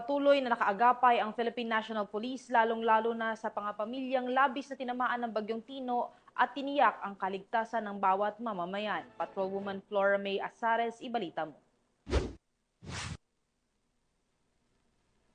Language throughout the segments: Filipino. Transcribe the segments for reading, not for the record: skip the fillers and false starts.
Patuloy na nakaagapay ang Philippine National Police lalong-lalo na sa pamilyang labis na tinamaan ng Bagyong Tino at tiniyak ang kaligtasan ng bawat mamamayan. Patrolwoman Flora May Azares, ibalita mo.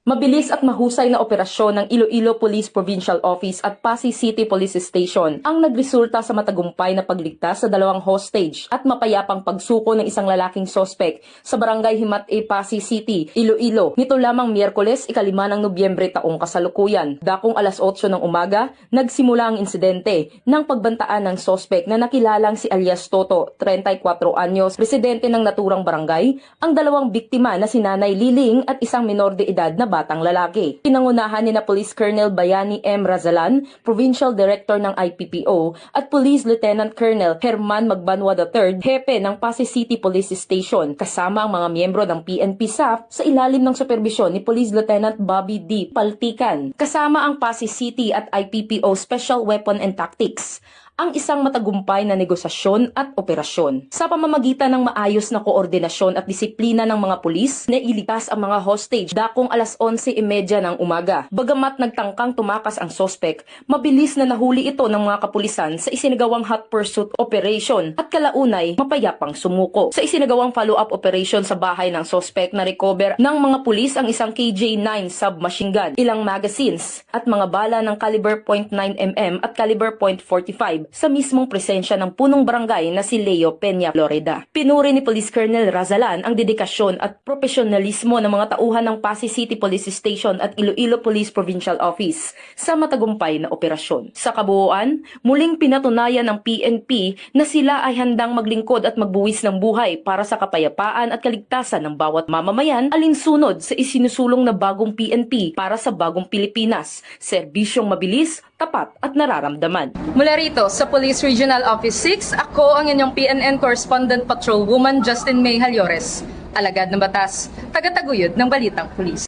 Mabilis at mahusay na operasyon ng Iloilo Police Provincial Office at Pasay City Police Station ang nagresulta sa matagumpay na pagligtas sa dalawang hostage at mapayapang pagsuko ng isang lalaking sospek sa Barangay Himat-A, Pasay City, Iloilo. Nito lamang Miyerkules, 5 ng Nobyembre taong kasalukuyan. Dakong alas 8 ng umaga, nagsimula ang insidente ng pagbantaan ng sospek na nakilalang si alias Toto, 34 anyos, residente ng naturang barangay, ang dalawang biktima na si Nanay Liling at isang minor de edad na batang lalaki. Pinangunahan ni na Police Colonel Bayani M. Razalan, Provincial Director ng IPPO, at Police Lieutenant Colonel Herman Magbanwa III, Hepe ng Pasay City Police Station, kasama ang mga miyembro ng PNP SAF sa ilalim ng superbisyon ni Police Lieutenant Bobby D. Paltikan. Kasama ang Pasay City at IPPO Special Weapon and Tactics ang isang matagumpay na negosasyon at operasyon. Sa pamamagitan ng maayos na koordinasyon at disiplina ng mga pulis, nailigtas ang mga hostage dakong alas 11:30 ng umaga. Bagamat nagtangkang tumakas ang sospek, mabilis na nahuli ito ng mga kapulisan sa isinagawang hot pursuit operation at kalaunay mapayapang sumuko. Sa isinagawang follow-up operation sa bahay ng sospek, na-recover ng mga pulis ang isang KJ-9 submachine gun, ilang magazines at mga bala ng caliber .9mm at caliber .45 sa mismong presensya ng punong barangay na si Leo Peña, Florida. Pinuri ni Police Colonel Razalan ang dedikasyon at profesionalismo ng mga tauhan ng Pasay City Police Station at Iloilo Police Provincial Office sa matagumpay na operasyon. Sa kabuuan, muling pinatunayan ng PNP na sila ay handang maglingkod at magbuwis ng buhay para sa kapayapaan at kaligtasan ng bawat mamamayan alinsunod sa isinusulong na bagong PNP para sa bagong Pilipinas, serbisyong mabilis, tapat at nararamdaman. Mula rito sa Police Regional Office 6, ako ang inyong PNN Correspondent Patrolwoman Justin May Halyores, alagad ng batas, tagataguyod ng Balitang Pulis.